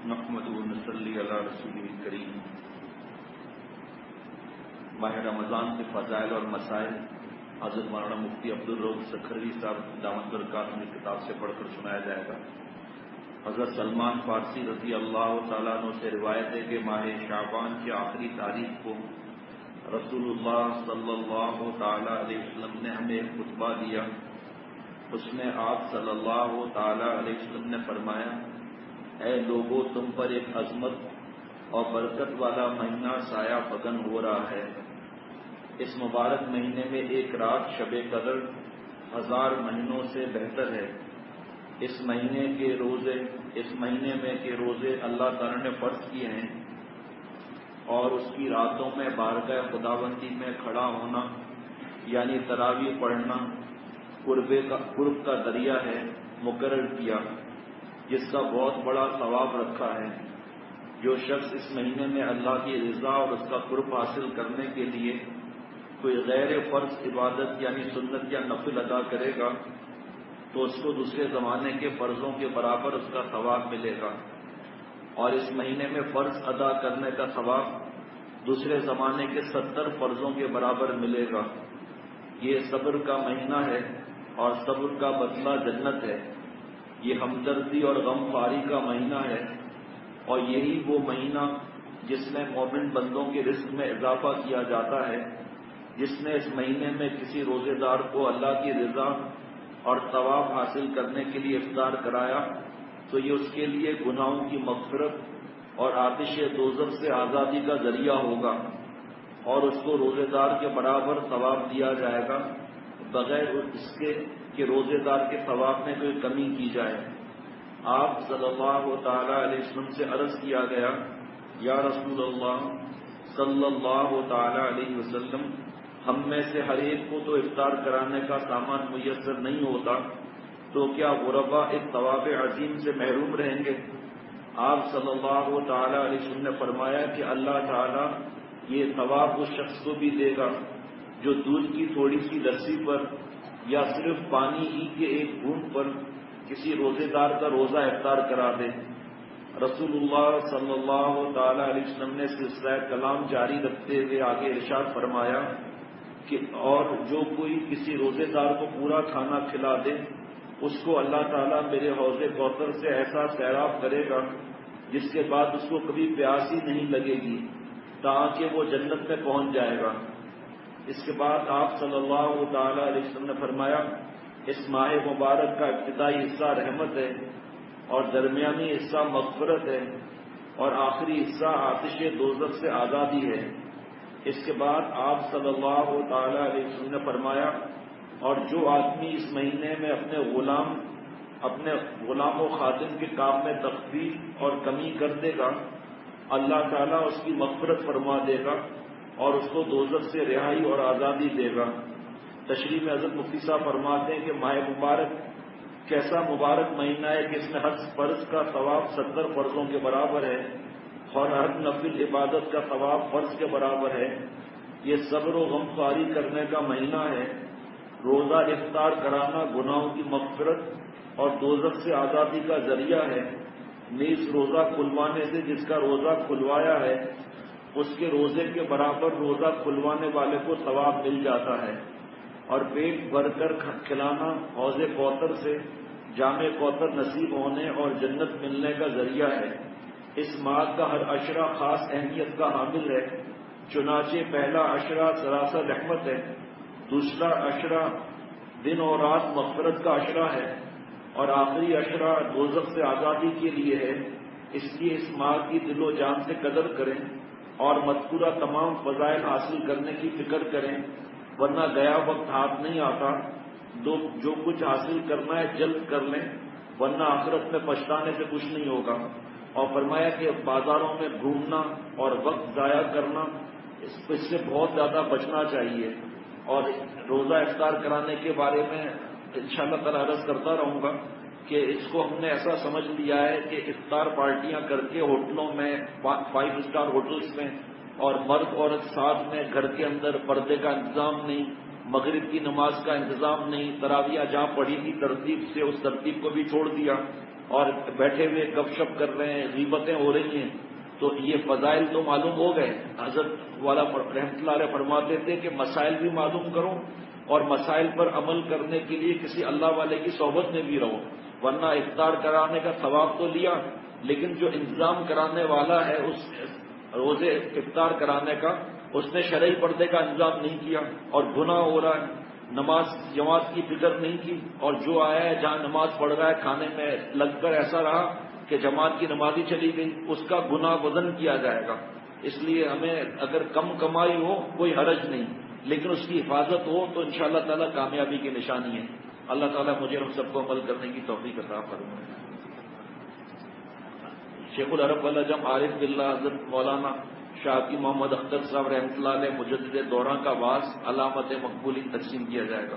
نحمد و نصلی علی رسول کریم۔ ماہ رمضان کے فضائل اور مسائل حضرت مولانا مفتی عبدالرؤف سکھروی صاحب دامت برکاتہ کی کتاب سے پڑھ کر سنایا جائے گا۔ حضرت سلمان فارسی رضی اللہ تعالیٰ عنہ سے روایت ہے کہ ماہ شعبان کی آخری تاریخ کو رسول اللہ صلی اللہ تعالیٰ علیہ وسلم نے ہمیں ایک خطبہ دیا۔ اس میں آپ صلی اللہ تعالیٰ علیہ وسلم نے فرمایا، اے لوگوں، تم پر ایک عظمت اور برکت والا مہینہ سایہ فگن ہو رہا ہے۔ اس مبارک مہینے میں ایک رات شب قدر 1000 مہینوں سے بہتر ہے۔ اس مہینے میں کے روزے اللہ تعالیٰ نے فرض کیے ہیں، اور اس کی راتوں میں بارگاہ خداوندی میں کھڑا ہونا یعنی تراویح پڑھنا قرب کا ذریعہ ہے، مقرر کیا، جس کا بہت بڑا ثواب رکھا ہے۔ جو شخص اس مہینے میں اللہ کی رضا اور اس کا قرب حاصل کرنے کے لیے کوئی غیر فرض عبادت یعنی سنت یا نفل ادا کرے گا تو اس کو دوسرے زمانے کے فرضوں کے برابر اس کا ثواب ملے گا، اور اس مہینے میں فرض ادا کرنے کا ثواب دوسرے زمانے کے 70 فرضوں کے برابر ملے گا۔ یہ صبر کا مہینہ ہے، اور صبر کا بدلہ جنت ہے۔ یہ ہمدردی اور غم خواری کا مہینہ ہے، اور یہی وہ مہینہ جس میں مومن بندوں کے رزق میں اضافہ کیا جاتا ہے۔ جس نے اس مہینے میں کسی روزے دار کو اللہ کی رضا اور ثواب حاصل کرنے کے لیے افطار کرایا تو یہ اس کے لیے گناہوں کی مغفرت اور آتش دوزخ سے آزادی کا ذریعہ ہوگا، اور اس کو روزے دار کے برابر ثواب دیا جائے گا، بغیر اس کے کہ روزے دار کے ثواب میں کوئی کمی کی جائے۔ آپ صلی اللہ تعالیٰ علیہ وسلم سے عرض کیا گیا، یا رسول اللہ صلی اللہ تعالیٰ علیہ وسلم، ہم میں سے ہر ایک کو تو افطار کرانے کا سامان میسر نہیں ہوتا، تو کیا غربا اس ثواب عظیم سے محروم رہیں گے؟ آپ صلی اللہ تعالیٰ علیہ وسلم نے فرمایا کہ اللہ تعالیٰ یہ ثواب اس شخص کو بھی دے گا جو دودھ کی تھوڑی سی لسی پر یا صرف پانی ہی کے ایک بوند پر کسی روزے دار کا روزہ افطار کرا دے۔ رسول اللہ صلی اللہ تعالیٰ علیہ وسلم نے سلسلہ کلام جاری رکھتے ہوئے آگے ارشاد فرمایا کہ اور جو کوئی کسی روزے دار کو پورا کھانا کھلا دے، اس کو اللہ تعالیٰ میرے حوض کوثر سے ایسا سیراب کرے گا جس کے بعد اس کو کبھی پیاس ہی نہیں لگے گی تاکہ وہ جنت میں پہنچ جائے گا۔ اس کے بعد آپ صلی اللہ تعالیٰ علیہ وسلم نے فرمایا، اس ماہ مبارک کا ابتدائی حصہ رحمت ہے، اور درمیانی حصہ مغفرت ہے، اور آخری حصہ آتش دوزخ سے آزادی ہے۔ اس کے بعد آپ صلی اللہ تعالیٰ علیہ وسلم نے فرمایا، اور جو آدمی اس مہینے میں اپنے غلام و خادم کے کام میں تخفیف اور کمی کر دے گا، اللہ تعالیٰ اس کی مغفرت فرما دے گا اور اس کو دوزخ سے رہائی اور آزادی دے گا۔ تشریح میں حضرت مفتی صاحب فرماتے ہیں کہ ماہ مبارک کیسا مبارک مہینہ ہے کہ اس میں ہر فرض کا ثواب 70 فرضوں کے برابر ہے، اور ہر نفل عبادت کا ثواب فرض کے برابر ہے۔ یہ صبر و غم خواری کرنے کا مہینہ ہے۔ روزہ افطار کرانا گناہوں کی مغفرت اور دوزخ سے آزادی کا ذریعہ ہے۔ نیز روزہ کھلوانے سے جس کا روزہ کھلوایا ہے اس کے روزے کے برابر روزہ کھلوانے والے کو ثواب مل جاتا ہے، اور پیٹ بھر کر کھلانا حوض کوثر سے جام کوثر نصیب ہونے اور جنت ملنے کا ذریعہ ہے۔ اس ماہ کا ہر عشرہ خاص اہمیت کا حامل ہے، چنانچہ پہلا عشرہ سراسر رحمت ہے، دوسرا عشرہ دن اور رات مغفرت کا عشرہ ہے، اور آخری عشرہ دوزخ سے آزادی کے لیے ہے۔ اس لیے اس ماہ کی دل و جان سے قدر کریں اور مذکورہ تمام فضائل حاصل کرنے کی فکر کریں، ورنہ گیا وقت ہاتھ نہیں آتا۔ جو کچھ حاصل کرنا ہے جلد کر لیں، ورنہ آخرت میں پچھتانے سے کچھ نہیں ہوگا۔ اور فرمایا کہ بازاروں میں گھومنا اور وقت ضائع کرنا اس سے بہت زیادہ بچنا چاہیے۔ اور روزہ افطار کرانے کے بارے میں انشاءاللہ تعالی عرض کرتا رہوں گا کہ اس کو ہم نے ایسا سمجھ لیا ہے کہ افطار پارٹیاں کر کے ہوٹلوں میں 5 اسٹار ہوٹلز میں اور مرد عورت ساتھ میں گھر کے اندر پردے کا انتظام نہیں، مغرب کی نماز کا انتظام نہیں، تراویح جہاں پڑھی تھی ترتیب سے اس ترتیب کو بھی چھوڑ دیا، اور بیٹھے ہوئے گپ شپ کر رہے ہیں، غیبتیں ہو رہی ہیں، تو یہ فضائل تو معلوم ہو گئے۔ حضرت والا رحمۃ اللہ علیہ فرماتے تھے کہ مسائل بھی معلوم کرو اور مسائل پر عمل کرنے کے لیے کسی اللہ والے کی صحبت میں بھی رہو، ورنہ افطار کرانے کا ثواب تو لیا، لیکن جو انتظام کرانے والا ہے اس روزے افطار کرانے کا، اس نے شرعی پردے کا انتظام نہیں کیا اور گناہ ہو رہا ہے۔ نماز جماعت کی فکر نہیں کی، اور جو آیا ہے جہاں نماز پڑھ رہا ہے کھانے میں لگ کر ایسا رہا کہ جماعت کی نماز ہی چلی گئی، اس کا گناہ وزن کیا جائے گا۔ اس لیے ہمیں اگر کم کمائی ہو کوئی حرج نہیں، لیکن اس کی حفاظت ہو تو انشاءاللہ تعالی کامیابی کی نشانی ہے۔ اللہ تعالیٰ مجھے ہم سب کو عمل کرنے کی توفیق عطا فرمائے۔ شیخ العرب والعجم عارف باللہ حضرت مولانا شاہی محمد اختر صاحب رحمۃ اللہ علیہ مجدد دورہ کا بعض علامت مقبولی تقسیم کیا جائے گا۔